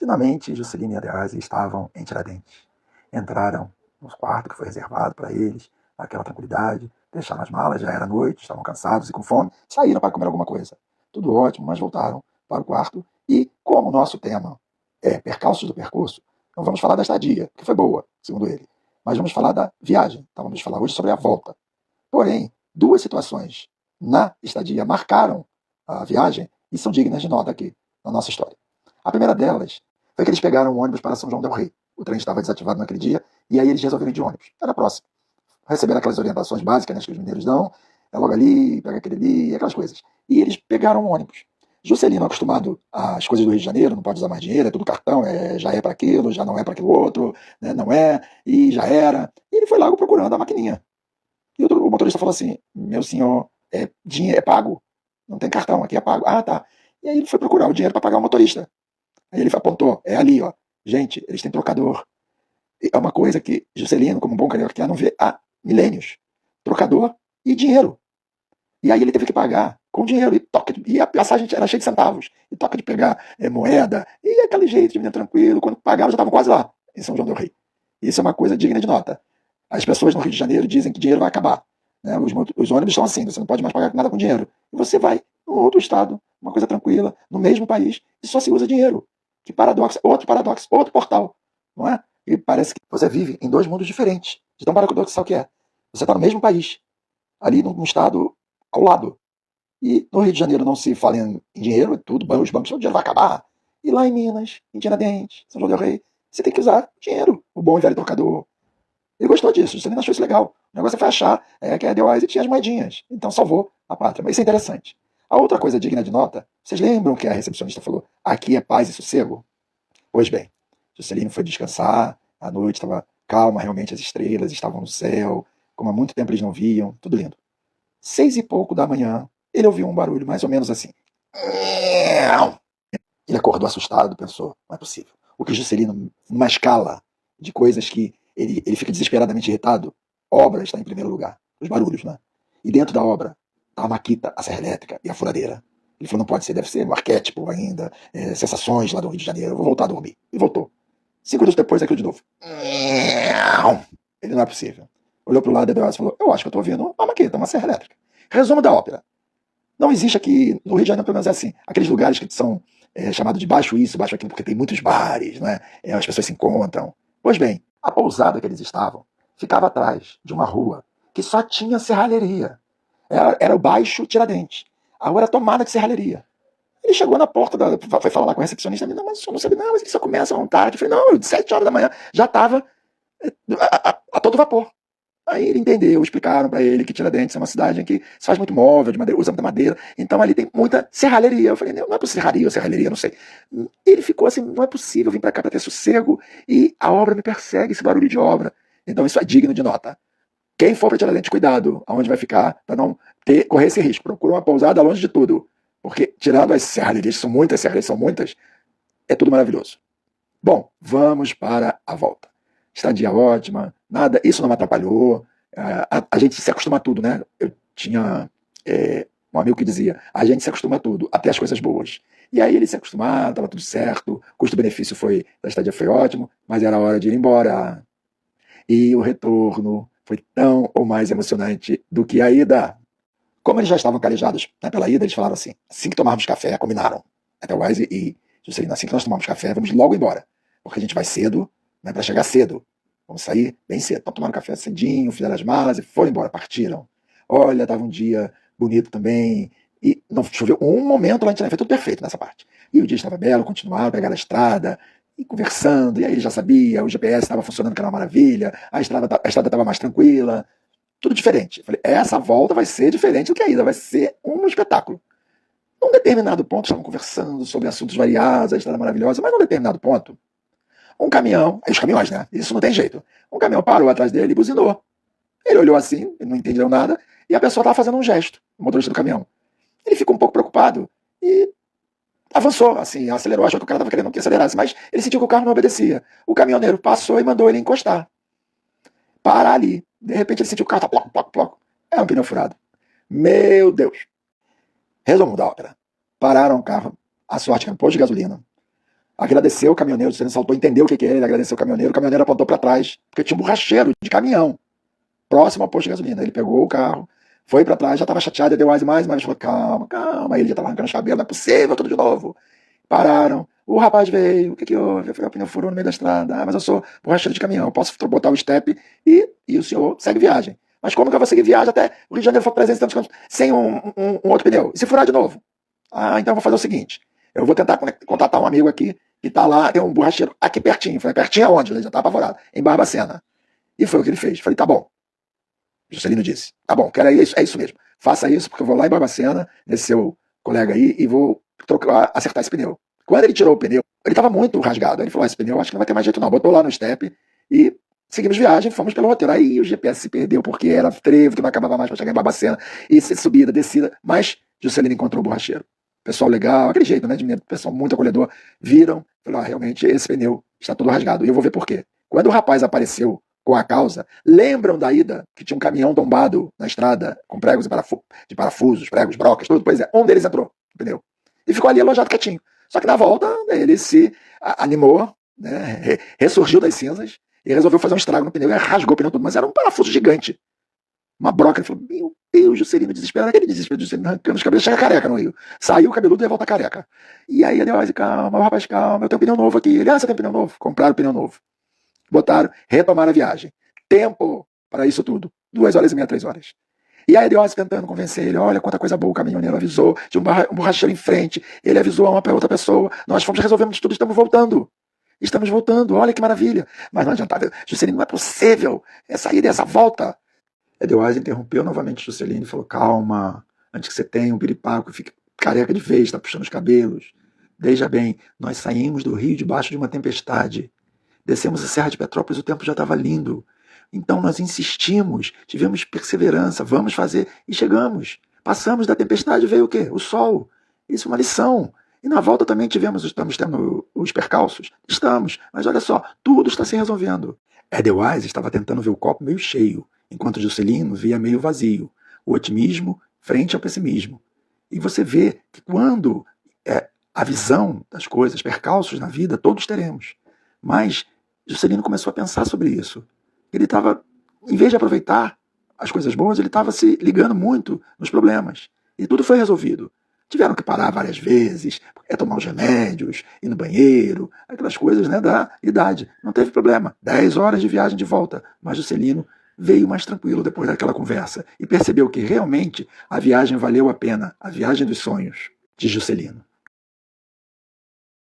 Finalmente, Juscelino e Andreasa estavam em Tiradentes. Entraram no quarto que foi reservado para eles, aquela tranquilidade, deixaram as malas, já era noite, estavam cansados e com fome, saíram para comer alguma coisa. Tudo ótimo, mas voltaram para o quarto e, como o nosso tema é percalços do percurso, não vamos falar da estadia, que foi boa, segundo ele, mas vamos falar da viagem. Então vamos falar hoje sobre a volta. Porém, duas situações na estadia marcaram a viagem e são dignas de nota aqui na nossa história. A primeira delas foi que eles pegaram um ônibus para São João del Rei. O trem estava desativado naquele dia e aí eles resolveram ir de ônibus. Era próximo. Receberam aquelas orientações básicas, né, que os mineiros dão, é logo ali, pega aquele ali, aquelas coisas. E eles pegaram um ônibus. Juscelino, acostumado às coisas do Rio de Janeiro, não pode usar mais dinheiro, é tudo cartão, já é para aquilo, já não é para aquilo outro, né, não é, e já era. E ele foi logo procurando a maquininha. E o motorista falou assim: meu senhor, dinheiro é pago? Não tem cartão, aqui é pago. Ah, tá. E aí ele foi procurar o dinheiro para pagar o motorista. Aí ele apontou: é ali, ó. Gente, eles têm trocador. E é uma coisa que Juscelino, como um bom carioca, não vê há milênios: trocador e dinheiro. E aí ele teve que pagar com dinheiro. E a passagem era cheia de centavos. E toca de pegar moeda. E aquele jeito de menino tranquilo. Quando pagaram, já estavam quase lá, em São João del Rei. Isso é uma coisa digna de nota. As pessoas no Rio de Janeiro dizem que dinheiro vai acabar. Né? Os ônibus estão assim, você não pode mais pagar nada com dinheiro. E você vai em outro estado, uma coisa tranquila, no mesmo país, e só se usa dinheiro. Que paradoxo, outro portal. Não é? E parece que você vive em dois mundos diferentes, de tão paradoxal que é. Você está no mesmo país, ali num estado ao lado. E no Rio de Janeiro não se fala em dinheiro, é tudo, os bancos, o dinheiro vai acabar. E lá em Minas, em Tiradentes, São João del Rei, você tem que usar dinheiro, o bom e velho trocador. Ele gostou disso, Juscelino achou isso legal. O negócio foi achar que a Edelweiss tinha as moedinhas. Então salvou a pátria. Mas isso é interessante. A outra coisa digna de nota, vocês lembram que a recepcionista falou: aqui é paz e sossego? Pois bem, Juscelino foi descansar, a noite estava calma, realmente as estrelas estavam no céu, como há muito tempo eles não viam, tudo lindo. 6 e pouco da manhã, ele ouviu um barulho mais ou menos assim. Ele acordou assustado, pensou: não é possível. O que Juscelino, numa escala de coisas que ele fica desesperadamente irritado, obra está em primeiro lugar. Os barulhos, né? E dentro da obra, tá a maquita, a serra elétrica e a furadeira. Ele falou: não pode ser, deve ser um arquétipo ainda, sensações lá do Rio de Janeiro, eu vou voltar a dormir. E voltou. 5 minutos depois, aquilo de novo. Ele: não é possível. Olhou para o lado e falou: eu acho que eu estou ouvindo uma maquita, uma serra elétrica. Resumo da ópera. Não existe aqui, no Rio de Janeiro, pelo menos é assim, aqueles lugares que são chamados de baixo isso, baixo aquilo, porque tem muitos bares, né? As pessoas se encontram. Pois bem, a pousada que eles estavam ficava atrás de uma rua que só tinha serralheria. Era o Baixo Tiradentes. A rua era tomada de serralheria. Ele chegou na porta, foi falar lá com a recepcionista, não, mas o senhor não sabe, não, mas ele só começa à tarde. Eu falei: não, de 7 horas da manhã já estava a todo vapor. Aí ele entendeu, explicaram para ele que Tiradentes é uma cidade em que se faz muito móvel, de madeira, usa muita madeira, então ali tem muita serralheria. Eu falei: não é por serraria ou serralheria, não sei. Ele ficou assim: não é possível vir para cá para ter sossego e a obra me persegue, esse barulho de obra. Então isso é digno de nota. Quem for para Tiradentes, cuidado aonde vai ficar, para não correr esse risco. Procura uma pousada longe de tudo, porque tirando as serralherias, serralherias são muitas, é tudo maravilhoso. Bom, vamos para a volta. Estadia ótima, nada, isso não me atrapalhou. A gente se acostuma a tudo, né? Eu tinha um amigo que dizia: a gente se acostuma a tudo, até as coisas boas. E aí ele se acostumava, estava tudo certo, custo-benefício da estadia foi ótimo, mas era hora de ir embora. E o retorno foi tão ou mais emocionante do que a ida. Como eles já estavam calejados, né, pela ida, eles falaram assim que tomarmos café, combinaram. Até o Wise e Juscelino: assim que nós tomarmos café, vamos logo embora. Porque a gente vai cedo, né, para chegar cedo. Vamos sair bem cedo. Então tomaram café cedinho, fizeram as malas e foram embora, partiram. Olha, estava um dia bonito também. E não choveu um momento lá em Tirana, foi tudo perfeito nessa parte. E o dia estava belo, continuaram, pegaram a estrada, e conversando, e aí ele já sabia, o GPS estava funcionando, que era uma maravilha, a estrada estava mais tranquila, tudo diferente. Eu falei: essa volta vai ser diferente do que a ida, vai ser um espetáculo. Num determinado ponto, estavam conversando sobre assuntos variados, a estrada maravilhosa, mas num determinado ponto, um caminhão, os caminhões, né? Isso não tem jeito. Um caminhão parou atrás dele e buzinou. Ele olhou assim, não entendeu nada, e a pessoa estava fazendo um gesto, o motorista do caminhão. Ele ficou um pouco preocupado e avançou, assim, acelerou, achou que o cara estava querendo que acelerasse, mas ele sentiu que o carro não obedecia. O caminhoneiro passou e mandou ele encostar. Parar ali. De repente ele sentiu que o carro tá ploc, ploc, ploc. É um pneu furado. Meu Deus. Resumo da ópera. Pararam o carro, a sorte que era um posto de gasolina. agradeceu o caminhoneiro, o Juscelino saltou, entendeu o que era, ele agradeceu o caminhoneiro apontou para trás, porque tinha um borracheiro de caminhão, próximo ao posto de gasolina. Ele pegou o carro, foi para trás, já estava chateado, deu mais uma vez, falou, calma, calma, aí ele já estava arrancando os cabelos, não é possível, tudo de novo. Pararam, o rapaz veio, o que houve? Eu falei, o pneu furou no meio da estrada, mas eu sou borracheiro de caminhão, eu posso botar o step e o senhor segue viagem. Mas como que eu vou seguir viagem até o Rio de Janeiro for 300 e tantos quilômetros sem um outro pneu? E se furar de novo? Então eu vou fazer o seguinte, eu vou tentar contatar um amigo aqui, que tá lá, tem um borracheiro aqui pertinho. Falei, pertinho aonde? Ele já tá apavorado. Em Barbacena. E foi o que ele fez. Falei, tá bom. Juscelino disse, tá bom, quero é isso mesmo. Faça isso, porque eu vou lá em Barbacena, nesse seu colega aí, e vou acertar esse pneu. Quando ele tirou o pneu, ele estava muito rasgado. Aí ele falou, esse pneu acho que não vai ter mais jeito não. Botou lá no step e seguimos viagem, fomos pelo roteiro. Aí o GPS se perdeu, porque era trevo, que não acabava mais para chegar em Barbacena. E subida, descida. Mas Juscelino encontrou o borracheiro. Pessoal legal, aquele jeito, né? Pessoal muito acolhedor. Viram, falaram, realmente esse pneu está todo rasgado. E eu vou ver por quê. Quando o rapaz apareceu com a causa, lembram da ida que tinha um caminhão tombado na estrada com pregos de parafusos, pregos, brocas, tudo? Pois é, um deles entrou no pneu. E ficou ali alojado quietinho. Só que na volta ele se animou, né? Ressurgiu das cinzas e resolveu fazer um estrago no pneu e rasgou o pneu todo. Mas era um parafuso gigante. Uma broca. Ele falou, meu Deus, Juscelino, desesperado. Aquele desespero de Juscelino arrancando os cabelos, chega careca no Rio. Saiu o cabeludo e volta careca. E aí ele disse, calma, rapaz, calma, eu tenho um pneu novo aqui. Ele, você tem um pneu novo? Compraram o pneu novo. Botaram, retomaram a viagem. Tempo para isso tudo. 2h30, 3 horas. E aí a Deose tentando convencer ele, olha quanta coisa boa o caminhoneiro avisou, tinha um borracheiro em frente, ele avisou a uma outra pessoa, nós fomos resolvendo tudo, estamos voltando, olha que maravilha. Mas não adiantava, Juscelino, não é possível essa ida e essa volta. Edeoase interrompeu novamente Juscelino e falou, calma, antes que você tenha um piripaco e fique careca de vez, está puxando os cabelos. Veja bem, nós saímos do Rio debaixo de uma tempestade, descemos a Serra de Petrópolis, o tempo já estava lindo. Então nós insistimos, tivemos perseverança, vamos fazer, e chegamos. Passamos da tempestade, veio o quê? O sol. Isso é uma lição. E na volta também estamos tendo os percalços? Estamos, mas olha só, tudo está se resolvendo. Edelweiss estava tentando ver o copo meio cheio, enquanto Juscelino via meio vazio. O otimismo frente ao pessimismo. E você vê que quando a visão das coisas, percalços na vida, todos teremos. Mas Juscelino começou a pensar sobre isso. Ele estava, em vez de aproveitar as coisas boas, ele estava se ligando muito nos problemas. E tudo foi resolvido. Tiveram que parar várias vezes, tomar os remédios, ir no banheiro, aquelas coisas, né, da idade. Não teve problema. 10 horas de viagem de volta. Mas Juscelino veio mais tranquilo depois daquela conversa e percebeu que realmente a viagem valeu a pena, a viagem dos sonhos de Juscelino.